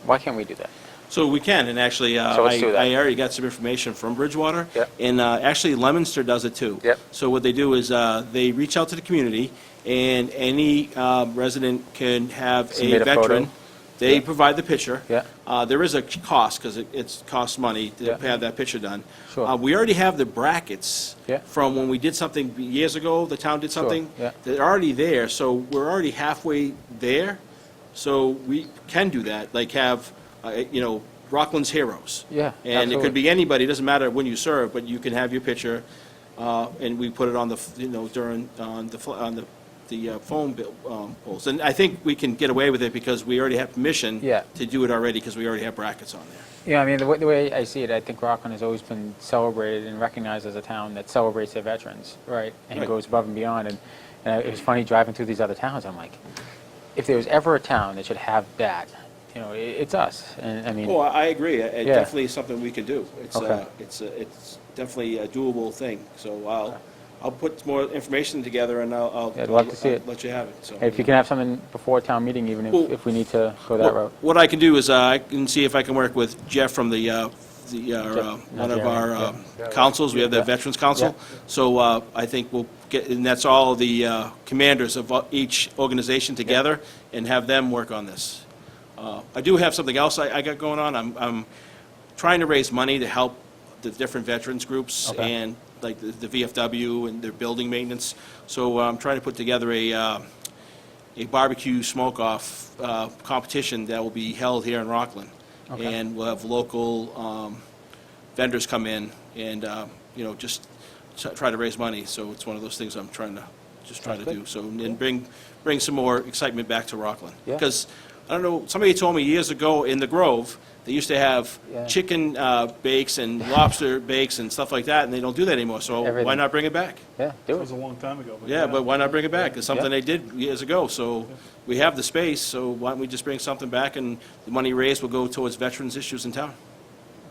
Why can't we do that? So we can, and actually, So let's do that. I already got some information from Bridgewater. Yep. And actually, Leominster does it too. Yep. So what they do is they reach out to the community, and any resident can have Submit a a photo. veteran They provide the picture. Yeah. There is a cost, because it costs money to Yeah. have that picture done. Sure. We already have the brackets Yeah. from when we did something years ago, the town did Sure, something. yeah. They're already there, so we're already halfway there. So we can do that, like have, Rockland's Heroes. Yeah, And it absolutely. could be anybody, it doesn't matter when you serve, but you can have your picture, and we put it on the, on the phone poles. And I think we can get away with it because we already have permission Yeah. to do it already, because we already have brackets on there. Yeah, I mean, the way I see it, I think Rockland has always been celebrated and recognized as a town that celebrates their veterans, right? And Right. goes above and beyond. And it was funny driving through these other towns. I'm like, if there was ever a town that should have that, it's us. And I mean, Oh, I agree. It Yeah. definitely is something we can do. It's, Okay. it's definitely a doable thing. So I'll put more information together, and I'll Yeah, I'd love to see it. let you have it, so. if you can have something before town meeting, even Well, if we need to go that route. What I can do is I can see if I can work with Jeff from one of our yeah. councils. We have the Yeah. Veterans Council. Yeah. So I think we'll get, and that's all the commanders of each organization together, and have them work on this. I do have something else I got going on. I'm trying to raise money to help the different veterans groups, Okay. and like the VFW and their building maintenance. So I'm trying to put together a barbecue smoke-off competition that will be held here in Rockland. Okay. And we'll have local vendors come in and, just try to raise money. So it's one of those things I'm trying to Sounds good. do. So, and bring some more excitement back to Rockland. Yeah. Because, I don't know, somebody told me years ago in the Grove, they used to have Yeah. chicken bakes and lobster bakes and stuff like that, and they don't do that anymore. So why Everything. not bring it back? Yeah, do That it. was a long time ago. Yeah, but why not bring it back? It's something Yeah. they did years ago, so we have the space, so why don't we just bring something back, and the money raised will go towards veterans' issues in town?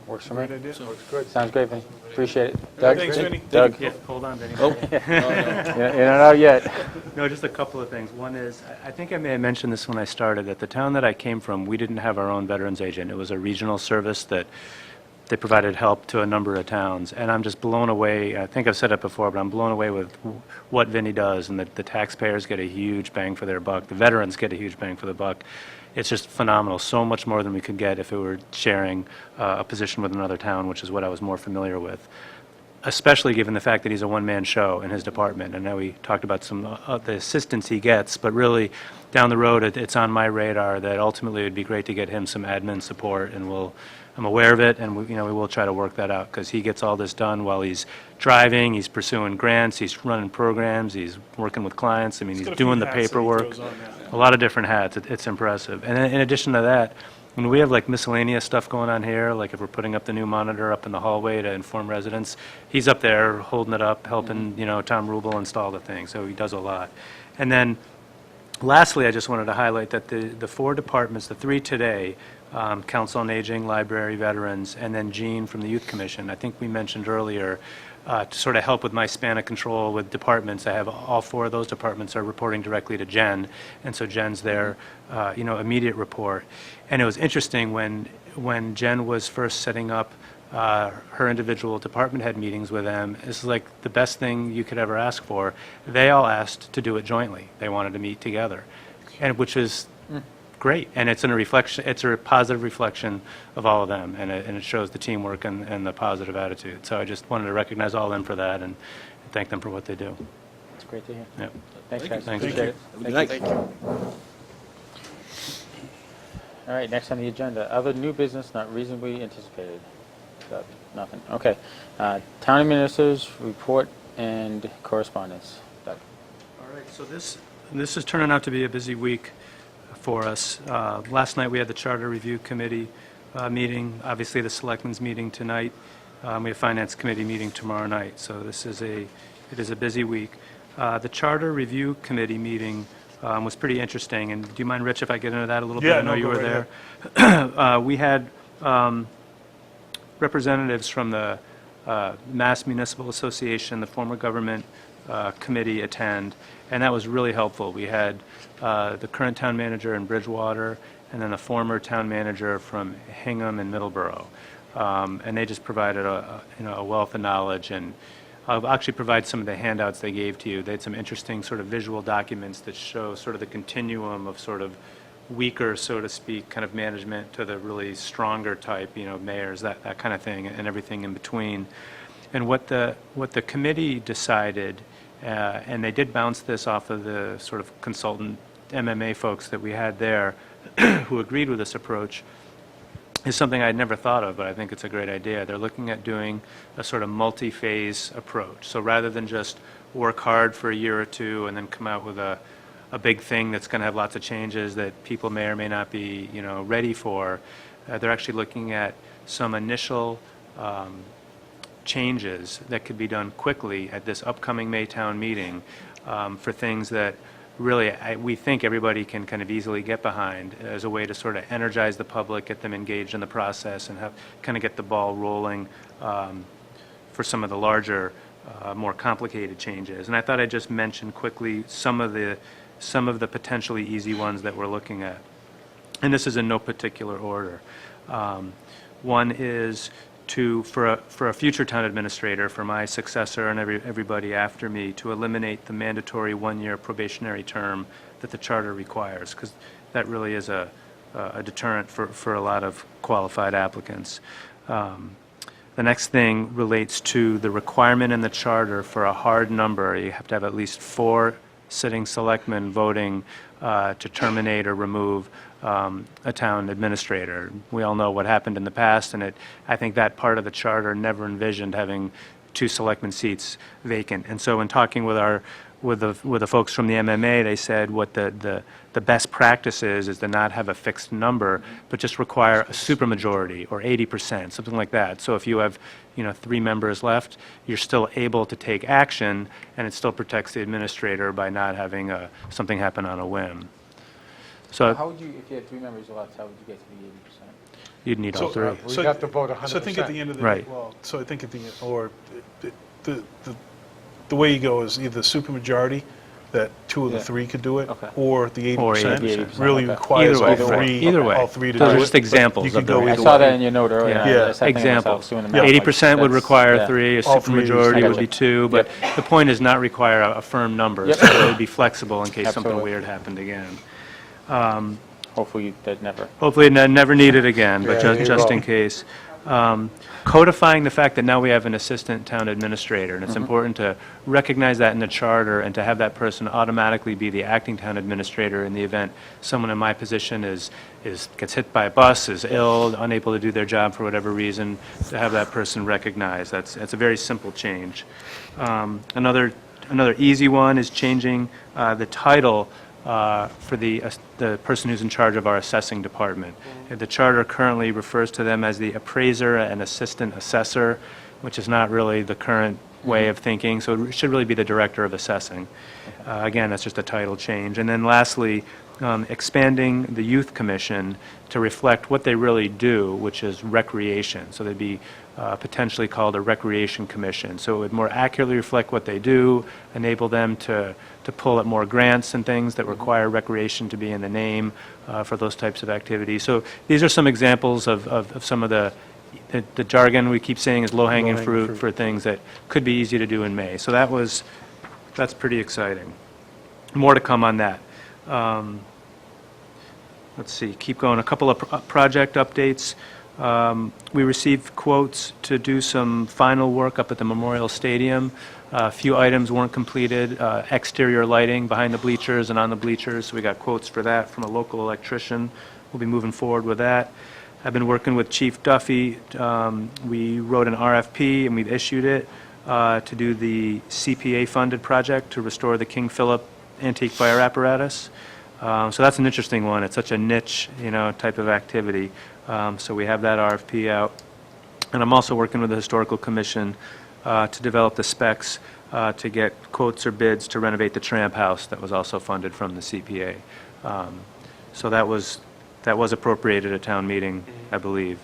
Works for me. Great idea. Looks good. Sounds great, Vinny. Appreciate it. Doug? Thanks, Vinny. Doug? Yeah, hold on, Vinny. Oh, You don't know yet. No, just a couple of things. One is, I think I may have mentioned this when I started, that the town that I came from, we didn't have our own veterans agent. It was a regional service that they provided help to a number of towns. And I'm just blown away, I think I've said it before, but I'm blown away with what Vinny does, and that the taxpayers get a huge bang for their buck. The veterans get a huge bang for the buck. It's just phenomenal, so much more than we could get if we were sharing a position with another town, which is what I was more familiar with, especially given the fact that he's a one-man show in his department. I know we talked about some of the assistance he gets, but really, down the road, it's on my radar that ultimately it would be great to get him some admin support, and I'm aware of it, and we will try to work that out, because he gets all this done while he's driving, he's pursuing grants, he's running programs, he's working with clients. I mean, he's got a few doing the hats that he paperwork. throws on now. A lot of different hats. It's impressive. And then in addition to that, when we have like miscellaneous stuff going on here, like if we're putting up the new monitor up in the hallway to inform residents, he's up there holding it up, helping, Tom Rubel install the thing. So he does a lot. And then lastly, I just wanted to highlight that the four departments, the three today, Council on Aging, Library, Veterans, and then Jean from the Youth Commission, I think we mentioned earlier, to sort of help with my span of control with departments. I have all four of those departments are reporting directly to Jen, and so Jen's their, immediate report. And it was interesting when Jen was first setting up her individual department head meetings with them. It's like the best thing you could ever ask for. They all asked to do it jointly. They wanted to meet together, and which is great. And it's a positive reflection of all of them, and it shows the teamwork and the positive attitude. So I just wanted to recognize all of them for that and thank them for what they do. It's great to hear. Yeah. Thanks, guys. Thank Appreciate you. it. Have a good night. Thank you. All right, next on the agenda, other new business not reasonably anticipated. Nothing. Okay. Town administrators report and correspondence. Doug? All right, so this is turning out to be a busy week for us. Last night, we had the Charter Review Committee meeting, obviously the Selectmen's meeting tonight. We have Finance Committee meeting tomorrow night, so it is a busy week. The Charter Review Committee meeting was pretty interesting, and do you mind, Rich, if I get into that a little bit? Yeah, I know no, you go were right there. We had representatives from the Mass Municipal Association, the former government committee attend, and that was really helpful. We had the current town manager in Bridgewater, and then the former town manager from Hingham and Middleborough. And they just provided a wealth of knowledge, and I'll actually provide some of the handouts they gave to you. They had some interesting sort of visual documents that show sort of the continuum of sort of weaker, so to speak, kind of management to the really stronger type, mayors, that kind of thing, and everything in between. And what the committee decided, and they did bounce this off of the sort of consultant MMA folks that we had there who agreed with this approach, is something I'd never thought of, but I think it's a great idea. They're looking at doing a sort of multi-phase approach. So rather than just work hard for a year or two and then come out with a big thing that's going to have lots of changes that people may or may not be, ready for, they're actually looking at some initial changes that could be done quickly at this upcoming Maytown meeting for things that really we think everybody can kind of easily get behind as a way to sort of energize the public, get them engaged in the process, and kind of get the ball rolling for some of the larger, more complicated changes. And I thought I'd just mention quickly some of the potentially easy ones that we're looking at. And this is in no particular order. One is for a future town administrator, for my successor and everybody after me, to eliminate the mandatory one-year probationary term that the charter requires, because that really is a deterrent for a lot of qualified applicants. The next thing relates to the requirement in the charter for a hard number. You have to have at least 4 sitting selectmen voting to terminate or remove a town administrator. We all know what happened in the past, and I think that part of the charter never envisioned having 2 selectmen seats vacant. And so in talking with the folks from the MMA, they said what the best practice is to not have a fixed number, but just require a supermajority or 80%, something like that. So if you have 3 members left, you're still able to take action, and it still protects the administrator by not having something happen on a whim. So How would you, if you had 3 members left, how would you get to the 80%? you'd need all 3. We'd have to vote 100%. So I think at the end of the Right. so I think at the end, or the way you go is either supermajority, that 2 of the Yeah. 3 could do it, Okay. or the 80% 80%, really okay. requires Either way. Either way. all 3 to Those do are it. just but examples You could of the go way. I either saw way. that in your note earlier. Yeah. and I started thinking to myself, Examples. doing the math, like, 80% would that's- require yeah. 3, a All 3 is- supermajority I would be gotcha. 2, but the point is not require a firm number, Yep. so it would be flexible in case something Absolutely. weird happened again. Hopefully that never. Hopefully never need it again, but Yeah, there you just go. in case. Codifying the fact that now we have an assistant town administrator, and it's important to recognize that in the charter and to have that person automatically be the acting town administrator in the event someone in my position gets hit by a bus, is ill, unable to do their job for whatever reason, to have that person recognized. That's a very simple change. Another easy one is changing the title for the person who's in charge of our assessing department. The charter currently refers to them as the appraiser and assistant assessor, which is not really the current way of thinking, so it should really be the director of assessing. Again, that's just a title change. And then lastly, expanding the youth commission to reflect what they really do, which is recreation. So they'd be potentially called a recreation commission. So it would more accurately reflect what they do, enable them to pull at more grants and things that require recreation to be in the name for those types of activities. So these are some examples of some of the jargon we keep saying is low-hanging fruit for things that could be easy to do in May. So that's pretty exciting. More to come on that. Let's see, keep going. A couple of project updates. We received quotes to do some final work up at the Memorial Stadium. A few items weren't completed, exterior lighting behind the bleachers and on the bleachers, so we got quotes for that from a local electrician. We'll be moving forward with that. I've been working with Chief Duffy. We wrote an RFP and we've issued it to do the CPA-funded project to restore the King Philip antique fire apparatus. So that's an interesting one. It's such a niche, type of activity. So we have that RFP out. And I'm also working with the Historical Commission to develop the specs to get quotes or bids to renovate the Tramp House that was also funded from the CPA. So that was appropriated at town meeting, I believe.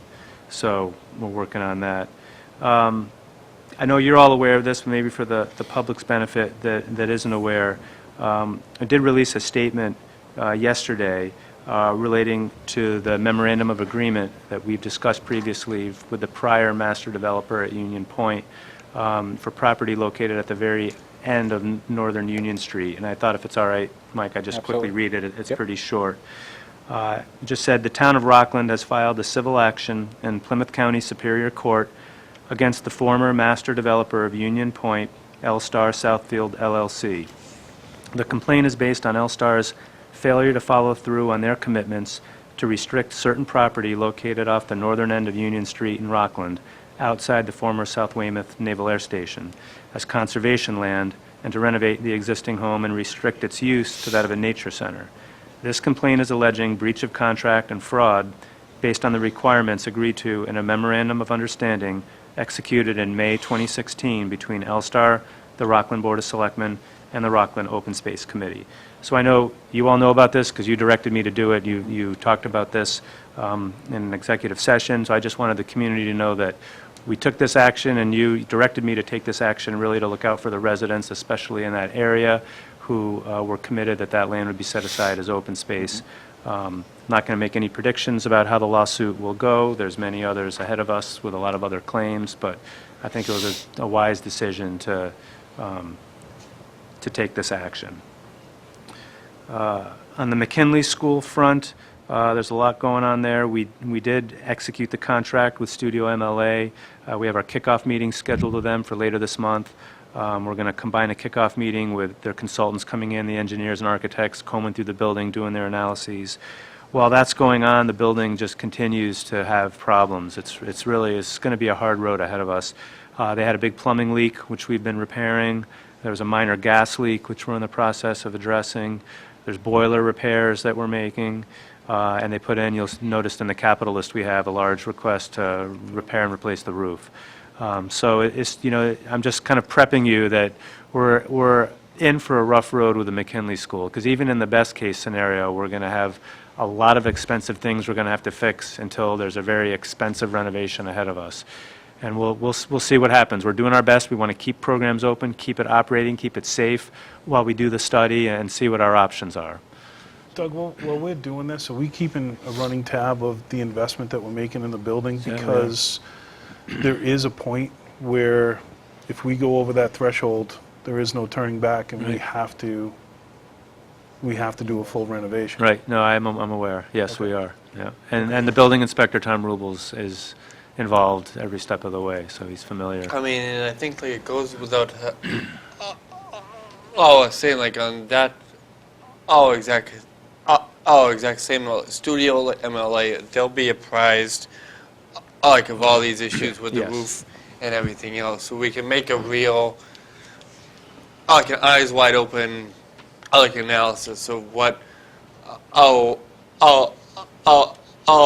So we're working on that. I know you're all aware of this, but maybe for the public's benefit that isn't aware, I did release a statement yesterday relating to the memorandum of agreement that we've discussed previously with the prior master developer at Union Point for property located at the very end of Northern Union Street. And I thought if it's all right, Mike, I just quickly Absolutely. read it. It's Yep. pretty short. Just said, the town of Rockland has filed a civil action in Plymouth County Superior Court against the former master developer of Union Point, L-Star Southfield LLC. The complaint is based on L-Star's failure to follow through on their commitments to restrict certain property located off the northern end of Union Street in Rockland, outside the former South Weymouth Naval Air Station, as conservation land, and to renovate the existing home and restrict its use to that of a nature center. This complaint is alleging breach of contract and fraud based on the requirements agreed to in a memorandum of understanding executed in May 2016 between L-Star, the Rockland Board of Selectmen, and the Rockland Open Space Committee. So I know you all know about this because you directed me to do it. You talked about this in an executive session, so I just wanted the community to know that we took this action, and you directed me to take this action really to look out for the residents, especially in that area, who were committed that that land would be set aside as open space. Not going to make any predictions about how the lawsuit will go. There's many others ahead of us with a lot of other claims, but I think it was a wise decision to take this action. On the McKinley School front, there's a lot going on there. We did execute the contract with Studio MLA. We have our kickoff meeting scheduled with them for later this month. We're going to combine a kickoff meeting with their consultants coming in, the engineers and architects combing through the building, doing their analyses. While that's going on, the building just continues to have problems. It's going to be a hard road ahead of us. They had a big plumbing leak, which we've been repairing. There was a minor gas leak, which we're in the process of addressing. There's boiler repairs that we're making. And they put in, you'll notice in the capital list, we have a large request to repair and replace the roof. So it's, I'm just kind of prepping you that we're in for a rough road with the McKinley School, because even in the best case scenario, we're going to have a lot of expensive things we're going to have to fix until there's a very expensive renovation ahead of us. And we'll see what happens. We're doing our best. We want to keep programs open, keep it operating, keep it safe while we do the study and see what our options are. Doug, while we're doing this, are we keeping a running tab of the investment that we're making in the building? Because there is a point where if we go over that threshold, there is no turning back, and we have to do a full renovation. Right. No, I'm aware. Yes, we are. Yeah. And the building inspector, Tom Rubles, is involved every step of the way, so he's familiar. I mean, and I think like it goes without. I was saying like on that. Exactly same Studio MLA. They'll be apprised, like of all these issues with the Yes. roof and everything else, so we can make a real, like an eyes wide open, like analysis of what,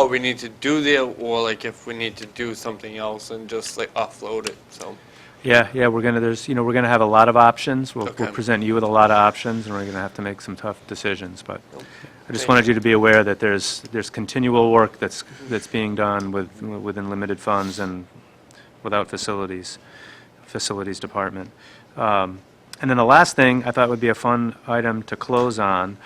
we need to do there, or like if we need to do something else and just like offload it. So. Yeah, we're gonna have a lot of options. We'll Okay. present you with a lot of options, and we're gonna have to make some tough decisions. But I just wanted you to be aware that there's continual work that's being done within limited funds and without facilities department. And then the last thing I thought would be a fun item to close on,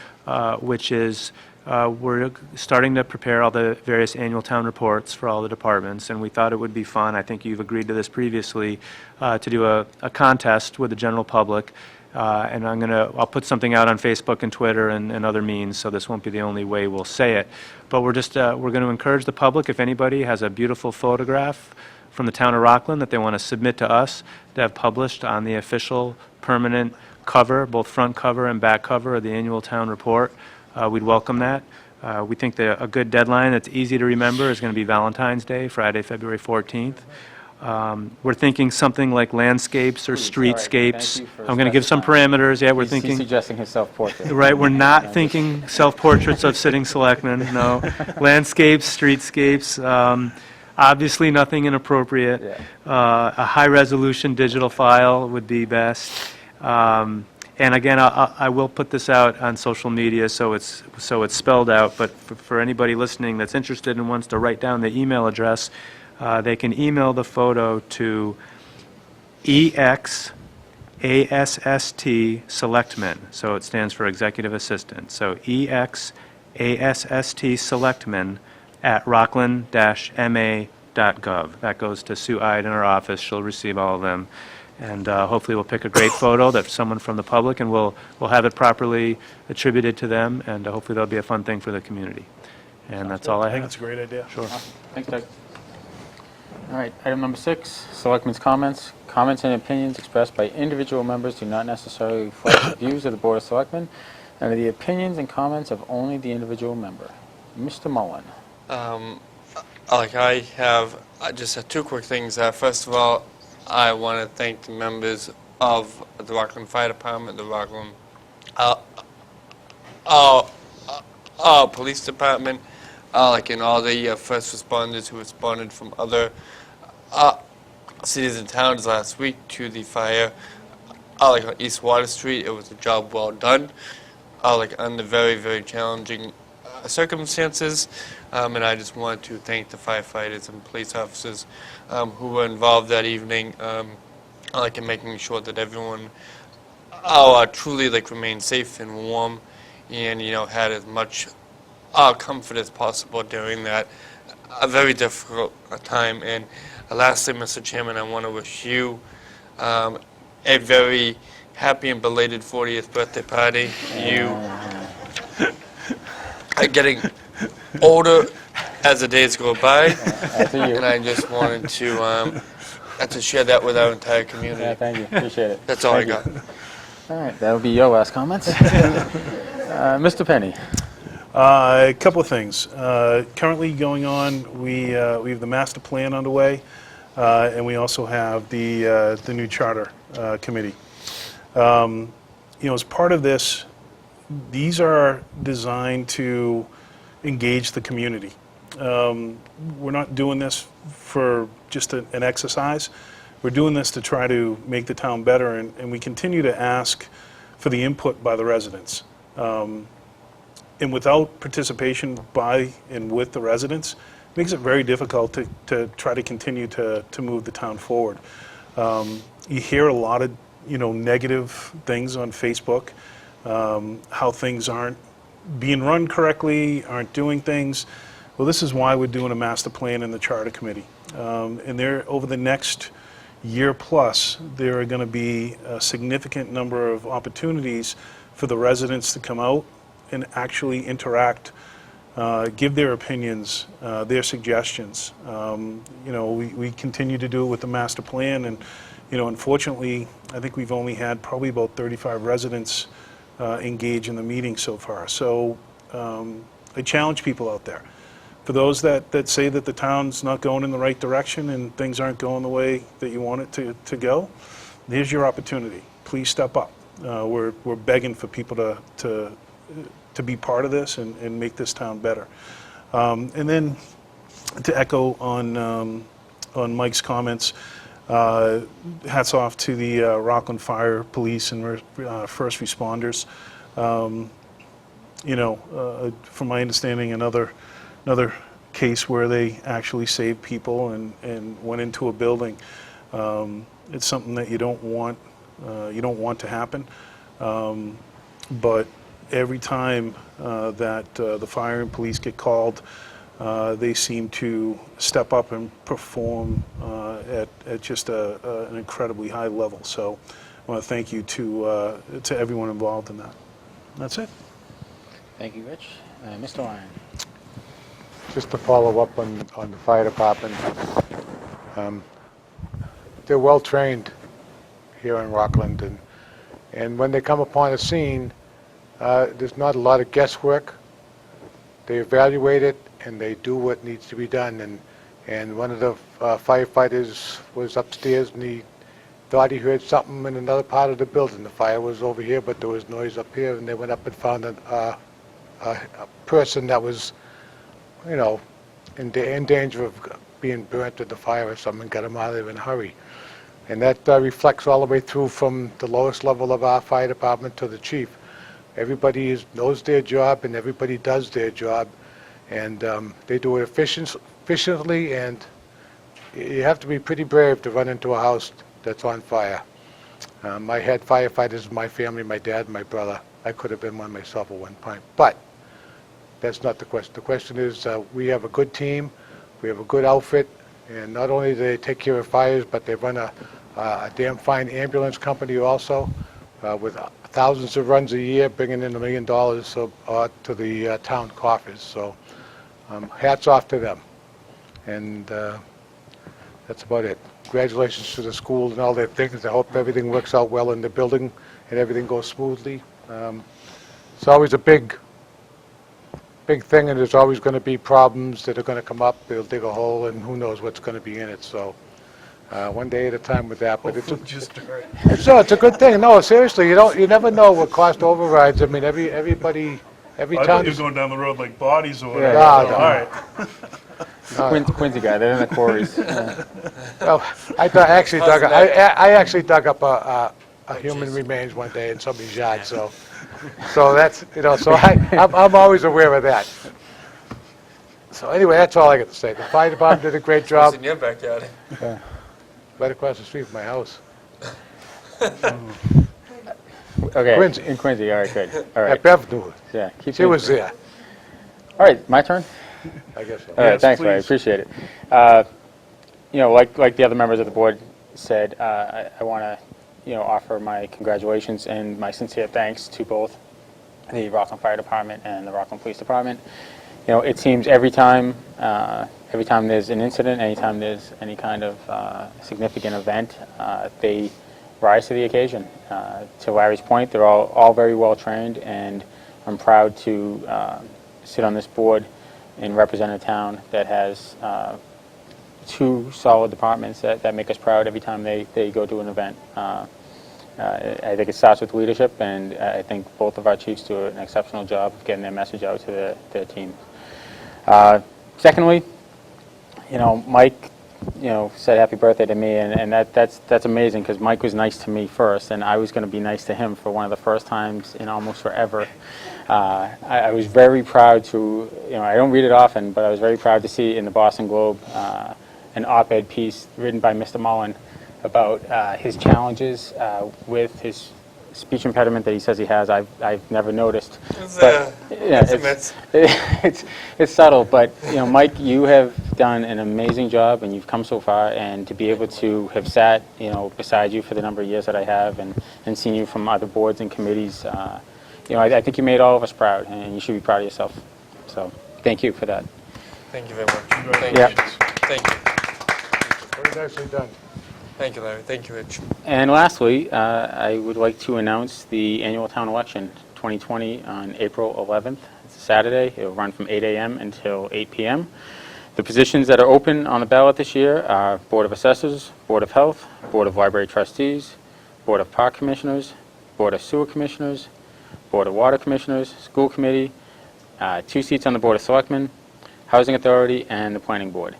which is we're starting to prepare all the various annual town reports for all the departments, and we thought it would be fun, I think you've agreed to this previously, to do a contest with the general public. And I'll put something out on Facebook and Twitter and other means, so this won't be the only way we'll say it. But we're going to encourage the public, if anybody has a beautiful photograph from the town of Rockland that they want to submit to us to have published on the official permanent cover, both front cover and back cover of the annual town report. We'd welcome that. We think that a good deadline that's easy to remember is going to be Valentine's Day, Friday, February 14th. We're thinking something like landscapes or streetscapes. I'm going to give some parameters. Yeah, we're He's thinking. suggesting his self-portrait. Right, we're not thinking self-portraits of sitting selectmen, no. Landscapes, streetscapes, obviously nothing inappropriate. Yeah. A high-resolution digital file would be best. And again, I will put this out on social media so it's spelled out, but for anybody listening that's interested and wants to write down the email address, they can email the photo to EXASST Selectmen. So it stands for Executive Assistant. So EXASST Selectmen at rockland-ma.gov. That goes to Sue Ide in our office. She'll receive all of them. And hopefully we'll pick a great photo that's someone from the public, and we'll have it properly attributed to them, and hopefully that'll be a fun thing for the community. And that's all I have. That's a great idea. Sure. Thanks, Doug. All right, item number 6, Selectmen's comments. Comments and opinions expressed by individual members do not necessarily reflect the views of the Board of Selectmen and are the opinions and comments of only the individual member. Mr. Mullen. I have just two quick things. First of all, I want to thank the members of the Rockland Fire Department, the Rockland Police Department, and all the first responders who responded from other cities and towns last week to the fire, on East Water Street. It was a job well done, under very, very challenging circumstances, and I just want to thank the firefighters and police officers who were involved that evening, in making sure that everyone truly remained safe and warm, and had as much comfort as possible during that a very difficult time. And lastly, Mr. Chairman, I want to wish you a very happy and belated 40th birthday party. You are getting older as the days go by, and I just wanted to share that with our entire community. Yeah, thank you. Appreciate it. That's all I got. All right, that'll be your last comments. Mr. Penny. A couple of things. Currently going on, we have the master plan underway, and we also have the new charter committee. As part of this, these are designed to engage the community. We're not doing this for just an exercise. We're doing this to try to make the town better, and we continue to ask for the input by the residents. And without participation by and with the residents, it makes it very difficult to try to continue to move the town forward. You hear a lot of negative things on Facebook, how things aren't being run correctly, aren't doing things. Well, this is why we're doing a master plan in the charter committee. And over the next year plus, there are going to be a significant number of opportunities for the residents to come out and actually interact, give their opinions, their suggestions. We continue to do it with the master plan, and unfortunately, I think we've only had probably about 35 residents engage in the meeting so far. So I challenge people out there. For those that say that the town's not going in the right direction and things aren't going the way that you want it to go, here's your opportunity. Please step up. We're begging for people to be part of this and make this town better. And then to echo on Mike's comments, hats off to the Rockland Fire, Police, and first responders. From my understanding, another case where they actually saved people and went into a building. It's something that you don't want to happen. But every time that the fire and police get called, they seem to step up and perform at just an incredibly high level. So I want to thank you to everyone involved in that. That's it. Thank you, Rich. Mr. Lyon. Just to follow up on the fire department, they're well-trained here in Rockland, and when they come upon a scene, there's not a lot of guesswork. They evaluate it, and they do what needs to be done. And one of the firefighters was upstairs, and he thought he heard something in another part of the building. The fire was over here, but there was noise up here, and they went up and found a person that was, in danger of being burnt with the fire or something, got him out of there in a hurry. And that reflects all the way through from the lowest level of our fire department to the chief. Everybody knows their job, and everybody does their job, and they do it efficiently, and you have to be pretty brave to run into a house that's on fire. I had firefighters in my family, my dad and my brother. I could have been one myself at one point, but that's not the question. The question is we have a good team, we have a good outfit, and not only do they take care of fires, but they run a a damn fine ambulance company also, with thousands of runs a year, bringing in $1 million to the town coffers. So hats off to them. And that's about it. Congratulations to the school and all their things. I hope everything works out well in the building and everything goes smoothly. It's always a big thing, and there's always going to be problems that are going to come up. They'll dig a hole, and who knows what's going to be in it. So one day at a time with that. But it's a good thing. No, seriously, you never know what cost overrides. I mean, every I thought town. you were going down the road like bodies or whatever. Yeah, no. All right. Quincy guy, they're in the quarries. Well, I actually dug up a human remains one day in somebody's yard. So that's So I'm always aware of that. So anyway, that's all I got to say. The fire department did a great It's job. in your backyard. Right across the street from my house. Okay, Quincy. in Quincy, all right, good. All Yeah, right, Bev knew it. yeah. Keep She was there. All right, my turn? I guess so. All right, Yes, thanks, Ray, please. appreciate it. Like the other members of the board said, I want to, offer my congratulations and my sincere thanks to both the Rockland Fire Department and the Rockland Police Department. It seems every time there's an incident, anytime there's any kind of significant event, they rise to the occasion. To Larry's point, they're all very well trained, and I'm proud to sit on this board and represent a town that has two solid departments that make us proud every time they go to an event. I think it starts with leadership, and I think both of our chiefs do an exceptional job of getting their message out to their team. Secondly, Mike, said happy birthday to me, and that's amazing, because Mike was nice to me first, and I was going to be nice to him for one of the first times in almost forever. I was very proud to, I don't read it often, but I was very proud to see in the Boston Globe an op-ed piece written by Mr. Mullen about his challenges with his speech impediment that he says he has. I've never noticed. It's subtle, but Mike, you have done an amazing job, and you've come so far, and to be able to have sat beside you for the number of years that I have, and seen you from other boards and committees, I think you made all of us proud, and you should be proud of yourself. So thank you for that. Thank you very much. Thank Yeah. you. Thank you. Very nicely done. Thank you, Larry. Thank you, Rich. And lastly, I would like to announce the annual town election 2020 on April 11th. It's a Saturday. It will run from 8 a.m. until 8 p.m. The positions that are open on the ballot this year are Board of Assessors, Board of Health, Board of Library Trustees, Board of Park Commissioners, Board of Sewer Commissioners, Board of Water Commissioners, School Committee, 2 seats on the Board of Selectmen, Housing Authority, and the Planning Board.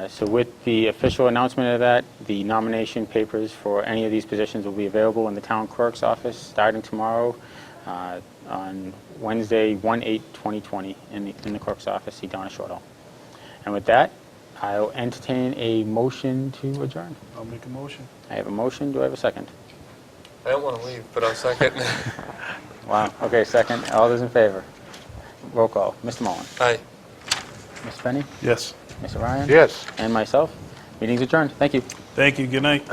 So with the official announcement of that, the nomination papers for any of these positions will be available in the town clerk's office starting tomorrow on Wednesday, 1/8/2020, in the clerk's office. See Donna Shortall. And with that, I'll entertain a motion to adjourn. I'll make a motion. I have a motion. Do I have a second? I don't want to leave, but I'll second. Wow. Okay, second. All those in favor? Roll call. Mr. Mullen. Aye. Ms. Penny? Yes. Mr. Ryan? Yes. And myself. Meeting's adjourned. Thank you. Thank you. Good night.